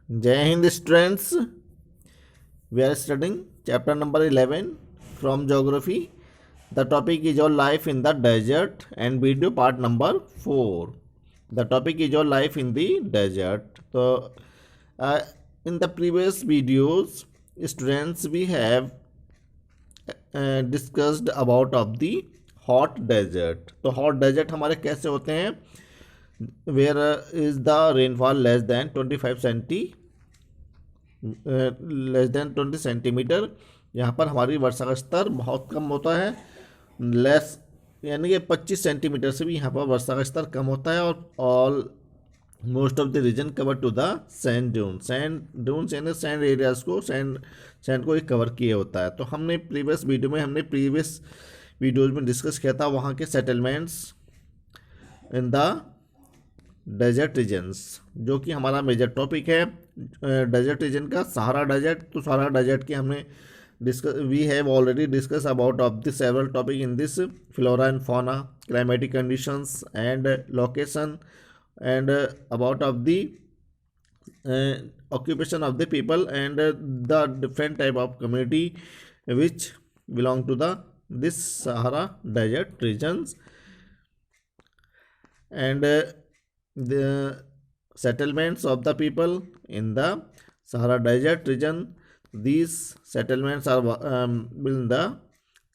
Jai Hind students, we are studying chapter number 11 from geography. The topic is your life in the desert and video part number 4. The topic is your life in the desert. So, uh, in the previous videos, students, we have discussed about of the hot desert. तो hot desert हमारे कैसे होते हैं? Where is the rainfall less than 20 centimetre, यहाँ पर हमारी वर्षा का स्तर बहुत कम होता है. लेस यानी कि 25 सेंटीमीटर से भी यहाँ पर वर्षा का स्तर कम होता है. और almost of the region cover to the sand dunes यानी सैंड एरियाज को सैंड को ही कवर किए होता है. तो हमने प्रीवियस वीडियोज में डिस्कस किया था वहाँ के settlements in the desert regions, जो कि हमारा मेजर टॉपिक है डेजर्ट रीजन का. सहारा डेजर्ट, तो सहारा डेजर्ट की हमने we have already discuss about of the several topic in this flora and fauna, climatic conditions and location and about of the occupation of the people and the different type of community which belong to this Sahara desert regions and the settlements of the people in the Sahara desert region. These settlements are in the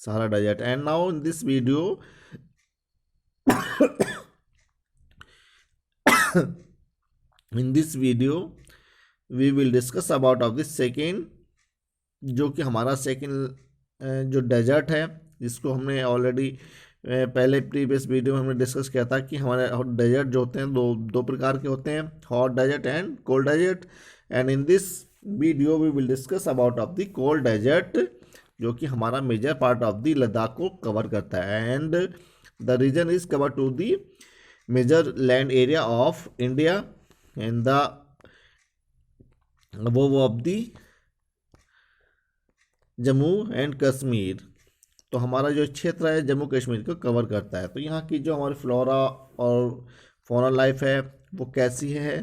Sahara desert. And now in this video we will discuss about of this second, जो कि हमारा second जो desert है, जिसको हमने already पहले previous video में हमने डिस्कस किया था कि हमारे डेजर्ट जो होते हैं दो प्रकार के होते हैं, hot desert and cold desert. And in this video we will discuss about of the cold desert, जो कि हमारा major part of the Ladakh को कवर करता है. And the region is cover to the major land area of India and the above of the Jammu and Kashmir. तो हमारा जो क्षेत्र है जम्मू कश्मीर को कवर करता है. तो यहाँ की जो हमारी फ्लोरा और फौना लाइफ है वो कैसी है,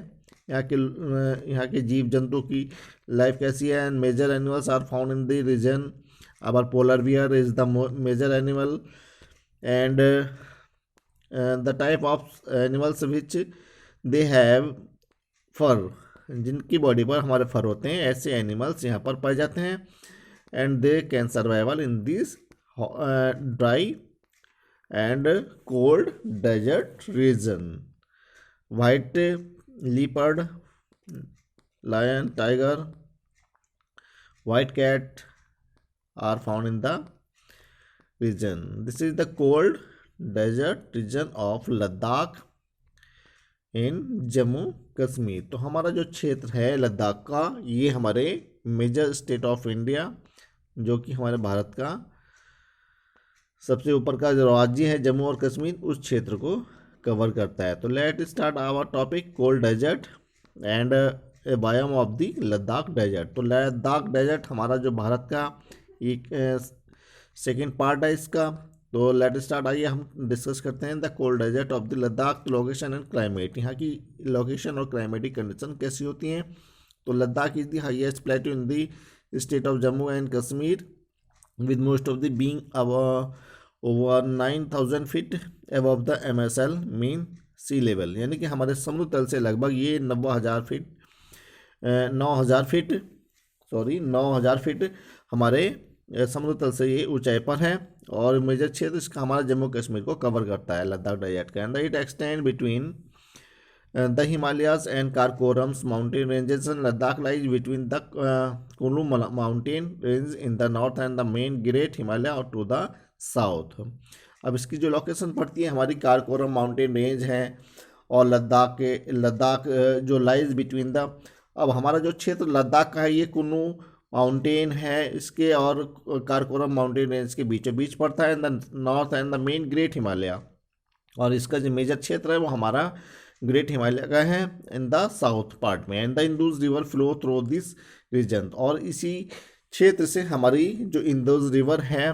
यहाँ के जीव जंतु की लाइफ कैसी है. And major animals are found in the region. Our polar bear is the major animal and the type of animals which they have fur, जिनकी बॉडी पर हमारे फर होते हैं, ऐसे एनिमल्स यहाँ पर पाए जाते हैं. And they can survival in this dry and cold desert region. White leopard, lion, tiger, white cat are found in the region. This is the cold desert region of Ladakh in Jammu Kashmir. तो हमारा जो क्षेत्र है लद्दाख का, ये हमारे major state of India, जो कि हमारे भारत का सबसे ऊपर का जो राज्य है जम्मू और कश्मीर, उस क्षेत्र को कवर करता है. तो let start our topic cold desert and a biome of the Ladakh desert. तो लद्दाख डेजर्ट हमारा जो भारत का एक सेकेंड पार्ट है इसका. तो लेट स्टार्ट, आइए हम डिस्कस करते हैं the cold desert of the Ladakh. Location and climate, यहाँ की लोकेशन और क्लाइमेटिक कंडीशन कैसी होती हैं. तो Ladakh is the highest plateau in the state of Jammu and Kashmir with most of the being over 9,000 feet above the MSL mean sea level. यानी कि हमारे समुद्र तल से लगभग ये 9,000 फीट हमारे समुद्र तल से ये ऊंचाई पर है. और मेजर क्षेत्र इसका हमारा जम्मू कश्मीर को कवर करता है लद्दाख डेजर्ट का. And it extend between the Himalayas and Karakorams mountain ranges. And Ladakh lies between the Kullu mountain range in the north and the main great Himalaya और टू द साउथ. अब इसकी जो लोकेशन पड़ती है हमारी कारकोरम माउंटेन रेंज है और लद्दाख जो लाइज बिटवीन द, अब हमारा जो क्षेत्र लद्दाख का है ये कुल्लू माउंटेन है इसके और कारकोरम माउंटेन रेंज के बीचों बीच पड़ता है in the north and the main great Himalaya. और इसका जो मेजर क्षेत्र है वो हमारा ग्रेट हिमालय का है इन द साउथ पार्ट में. And the Indus river flow through this region. और इसी क्षेत्र से हमारी जो इंदुज रिवर है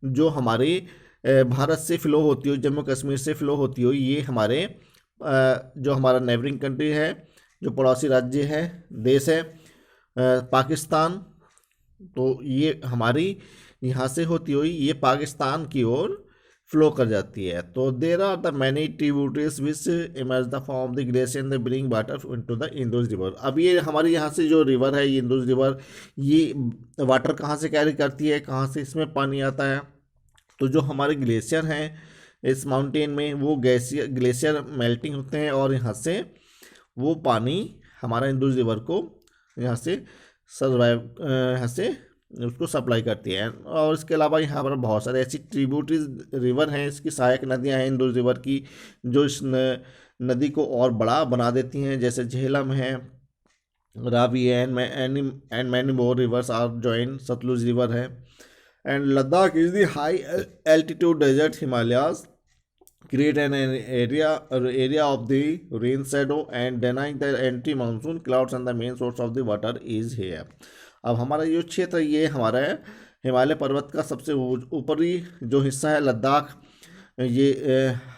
जो हमारे भारत से फ़्लो होती हो, जम्मू कश्मीर से फ़्लो होती हो, ये हमारे जो हमारा नेबरिंग कंट्री है जो पड़ोसी राज्य है, देश है पाकिस्तान, तो ये हमारी यहाँ से होती हुई ये पाकिस्तान की ओर फ्लो कर जाती है। तो there are the many tributaries which emerge the from the glacier and the bring water into the Indus river. अब ये हमारी यहाँ से जो रिवर है, ये इंदुस रिवर, ये वाटर कहाँ से कैरी करती है, कहाँ से इसमें पानी आता है? तो जो हमारे ग्लेशियर हैं इस माउंटेन में, वो ग्लेशियर मेल्टिंग होते हैं और यहाँ से वो पानी हमारा इंदुस रिवर को यहाँ से सर्वाइव यहाँ से उसको सप्लाई करती है। और इसके अलावा यहाँ पर बहुत सारे ऐसी ट्रिब्यूटरीज रिवर हैं, इसकी सहायक नदियाँ हैं इंदुस रिवर की, जो इस नदी को और बड़ा बना देती हैं, जैसे झेलम है, Ravi and many more rivers are join Sutlej river है। And Ladakh is the high altitude desert Himalayas create an area of the rain shadow and denying the anti monsoon clouds and the main source of the water is here। अब हमारा ये क्षेत्र ये हमारा है हिमालय पर्वत का सबसे ऊपरी जो हिस्सा है लद्दाख, ये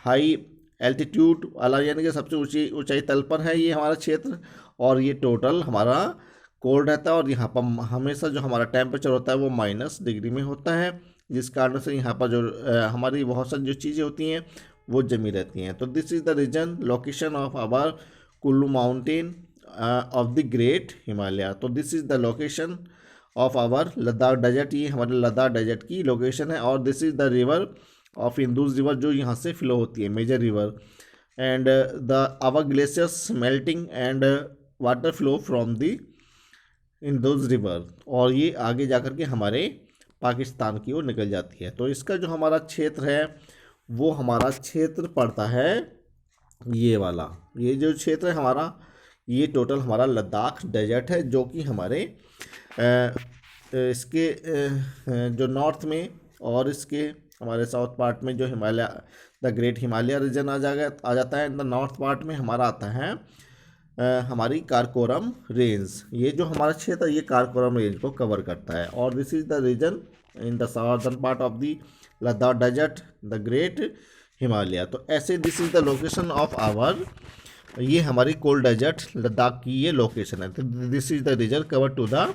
हाई एल्टीट्यूड वाला यानी कि सबसे ऊंचाई तल पर है ये हमारा क्षेत्र, और ये टोटल हमारा कोल्ड रहता है। और यहाँ पर हमेशा जो हमारा टेम्परेचर होता है वो -डिग्री में होता है, जिस कारण से यहाँ पर जो हमारी बहुत सारी जो चीज़ें होती हैं वो जमी रहती हैं। तो this is the region location of our Kullu mountain of the great Himalaya. तो this is the location of our Ladakh desert, ये हमारे लद्दाख डेजर्ट की लोकेशन है। और this is the river of Indus river जो यहाँ से फ्लो होती है, major river. And the our glaciers melting and water flow from the Indus river, और ये आगे जाकर के हमारे पाकिस्तान की ओर निकल जाती है। तो इसका जो हमारा क्षेत्र है वो हमारा क्षेत्र पड़ता है ये वाला, ये जो क्षेत्र है हमारा, ये टोटल हमारा लद्दाख डेजर्ट है, जो कि हमारे इसके जो नॉर्थ में और इसके हमारे साउथ पार्ट में जो Himalaya the great Himalaya region आ जाता है। इन द नॉर्थ पार्ट में हमारा आता है हमारी कारकोरम रेंज, ये जो हमारा क्षेत्र ये कारकोरम रेंज को कवर करता है। और this is the region in the southern part of the Ladakh desert the great Himalaya. तो ऐसे this is the location of our, ये हमारी कोल्ड डेजर्ट लद्दाख की ये लोकेशन है। तो this is the region cover to the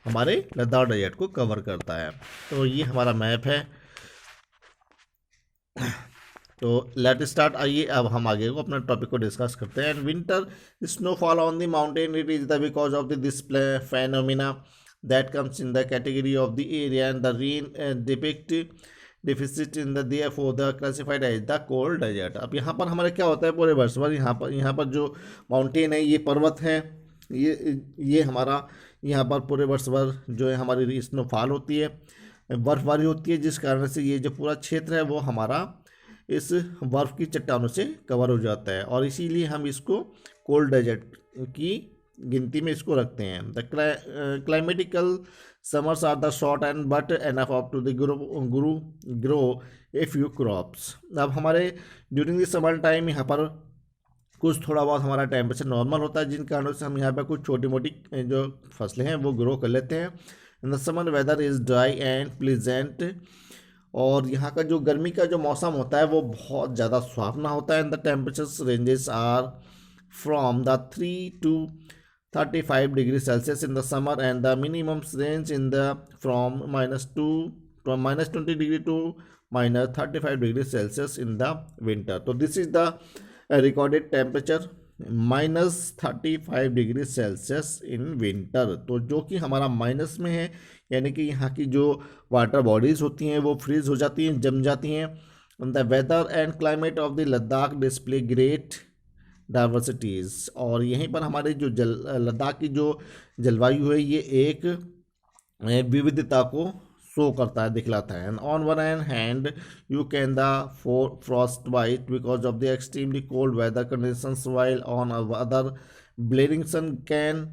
हमारे लद्दाख डेजर्ट को कवर करता है। तो ये हमारा मैप है। तो लेट स्टार्ट, आइए अब हम आगे को अपना टॉपिक को डिस्कस करते हैं। And winter snowfall on the mountain, it is the because of the this phenomena that comes in the category of the area and the rain depict deficit in the therefore the classified as the cold desert. अब यहाँ पर हमारे क्या होता है पूरे वर्ष भर यहाँ पर जो माउंटेन है, ये पर्वत है, ये हमारा यहाँ पर पूरे वर्ष भर जो है हमारी स्नोफॉल होती है, बर्फबारी होती है, जिस कारण से ये जो पूरा क्षेत्र है वो हमारा इस बर्फ़ की चट्टानों से कवर हो जाता है, और इसीलिए हम इसको कोल्ड डेजर्ट की गिनती में इसको रखते हैं। The climatical summers are the short and but enough of to the grow a few crops. अब हमारे ड्यूरिंग द समर टाइम यहाँ पर कुछ थोड़ा बहुत हमारा टेम्परेचर नॉर्मल होता है, जिन कारणों से हम यहाँ पर कुछ छोटी मोटी जो फसलें हैं वो ग्रो कर लेते हैं। In the summer weather is dry and pleasant, और यहाँ का जो गर्मी का जो मौसम होता है वो बहुत ज़्यादा सुहावना होता है। And the temperatures ranges are from the 3 to 35 degree Celsius in the summer and the minimum range in the from -20 degree to -35 degree Celsius in the winter. तो this is the recorded temperature -35 degree Celsius in winter. तो जो कि हमारा minus में है, यानी कि यहाँ की जो वाटर बॉडीज़ होती हैं वो फ्रीज हो जाती हैं, जम जाती हैं। The weather and climate of the Ladakh display great diversities, और यहीं पर हमारे जो लद्दाख की जो जलवायु है ये एक विविधता को शो करता है, दिखलाता है। On one hand you can the frost bite because of the extremely cold weather conditions, while on other blaring sun can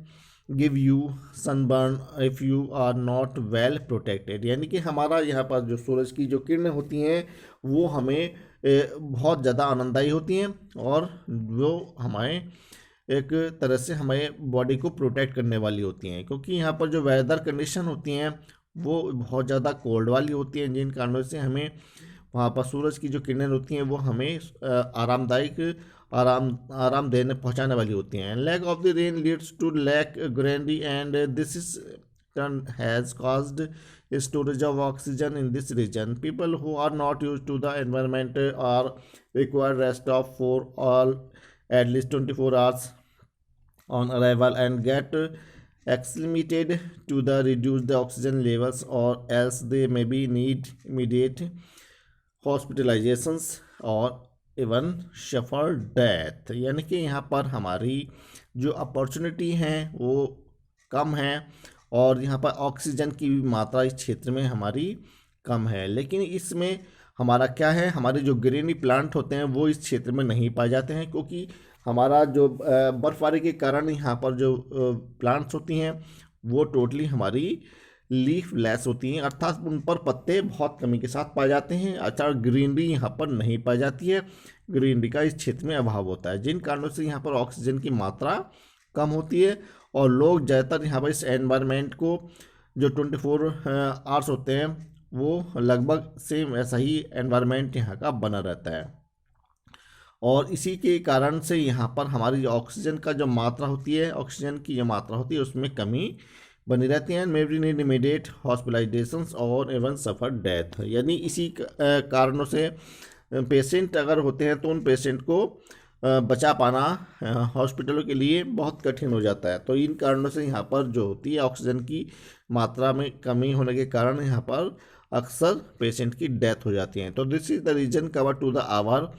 give you sunburn if you are not well protected. यानी कि हमारा यहाँ पर जो सूरज की जो किरणें होती हैं वो हमें बहुत ज़्यादा आनंददायी होती हैं, और वो हमें एक तरह से हमें बॉडी को प्रोटेक्ट करने वाली होती हैं, क्योंकि यहाँ पर जो वेदर कंडीशन होती हैं वो बहुत ज़्यादा कोल्ड वाली होती हैं, जिन कारणों से हमें वहाँ पर सूरज की जो किरणें होती हैं वो हमें आरामदायक आराम देने पहुंचाने वाली होती हैं। Lack of the rain leads to lack granary and this is turn has caused storage of oxygen in this region. People who are not used to the environment are required rest of for all at least 24 hours on arrival and get acclimated to the reduced oxygen levels, or else they maybe need immediate hospitalizations और even सफर death. यानी कि यहाँ पर हमारी जो opportunity हैं वो कम है और यहाँ पर ऑक्सीजन की भी मात्रा इस क्षेत्र में हमारी कम है। लेकिन इसमें हमारा क्या है, हमारे जो ग्रीनरी प्लांट होते हैं वो इस क्षेत्र में नहीं पाए जाते हैं, क्योंकि हमारा जो बर्फबारी के कारण यहाँ पर जो प्लांट्स होती हैं वो टोटली हमारी लीफ लेस होती हैं, अर्थात उन पर पत्ते बहुत कमी के साथ पाए जाते हैं। अच्छा, ग्रीनरी यहाँ पर नहीं पाई जाती है, ग्रीनरी का इस क्षेत्र में अभाव होता है, जिन कारणों से यहाँ पर ऑक्सीजन की मात्रा कम होती है और लोग ज़्यादातर यहाँ पर इस एनवायरनमेंट को जो 24 आवर्स होते हैं वो लगभग सेम ऐसा ही एनवायरनमेंट यहाँ का बना रहता है। और इसी के कारण से यहाँ पर हमारी ऑक्सीजन का जो मात्रा होती है, ऑक्सीजन की जो मात्रा होती है उसमें कमी बनी रहती हैं। मेबी नीड इमीडिएट हॉस्पिटलाइजेशंस और इवन सफ़र डेथ। यानी इसी कारणों से पेशेंट अगर होते हैं तो उन पेशेंट को बचा पाना हॉस्पिटलों के लिए बहुत कठिन हो जाता है। तो इन कारणों से यहाँ पर जो होती है ऑक्सीजन की मात्रा में कमी होने के कारण यहाँ पर अक्सर पेशेंट की डेथ हो जाती है। तो this is the region cover to the our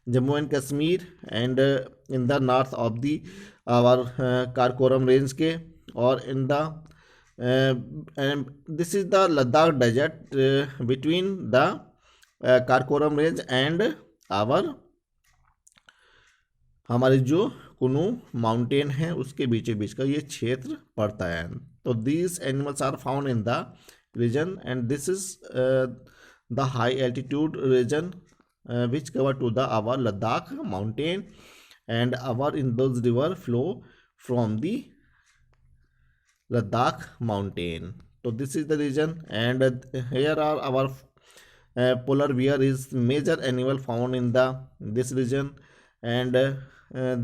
Jammu and Kashmir and in the north of the our Karakoram range के, और in the this is the Ladakh desert between the Karakoram range and our हमारे जो कुनू माउंटेन है उसके बीचों बीच का ये क्षेत्र पड़ता है। तो these animals are found in the region and this is the high altitude region which cover to the our Ladakh mountain and our Indus river flow from the Ladakh mountain. So this is the region, and here are our polar bear is major animal found in the this region, and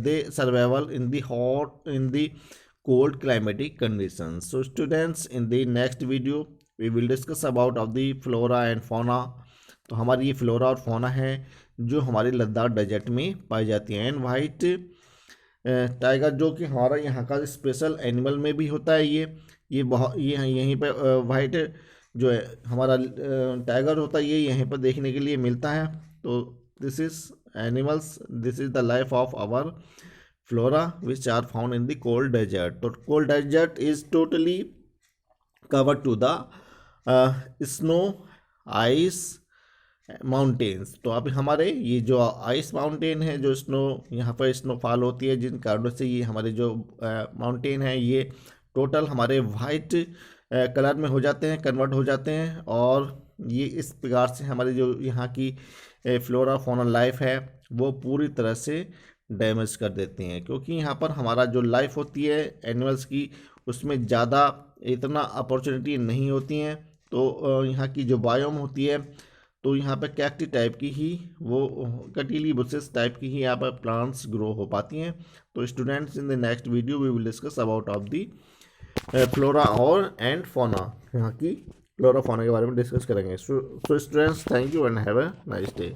they survival in the hot in the cold climatic conditions. So students, in the next video we will discuss about of the flora and fauna. तो हमारी ये flora और fauna है जो हमारे Ladakh desert में पाई जाती हैं। एंड वाइट टाइगर जो कि हमारा यहाँ का स्पेशल एनिमल में भी होता है, ये बहुत ये यहीं पे वाइट जो है हमारा टाइगर होता है ये यहीं पर देखने के लिए मिलता है। तो this is animals, this is the life of our flora which are found in the cold desert. तो cold desert is totally covered to the snow ice mountains. तो अब हमारे ये जो आइस माउंटेन है, जो स्नो यहाँ पर स्नोफॉल होती है, जिन कारणों से ये हमारे जो माउंटेन है ये टोटल हमारे वाइट कलर में हो जाते हैं, कन्वर्ट हो जाते हैं, और ये इस प्रकार से हमारी जो यहाँ की फ्लोरा फौना लाइफ है वो पूरी तरह से डैमेज कर देती हैं, क्योंकि यहाँ पर हमारा जो लाइफ होती है एनिमल्स की उसमें ज़्यादा इतना अपॉर्चुनिटी नहीं होती हैं। तो यहाँ की जो बायोम होती है तो यहाँ पे कैक्टी टाइप की ही वो कटीली बुशेस टाइप की ही यहाँ पर प्लांट्स ग्रो हो पाती हैं। तो students, in the next video we will discuss about of the flora और एंड फौना, यहाँ की फ्लोरा फौना के बारे में डिस्कस करेंगे। So students, thank you and have a nice day.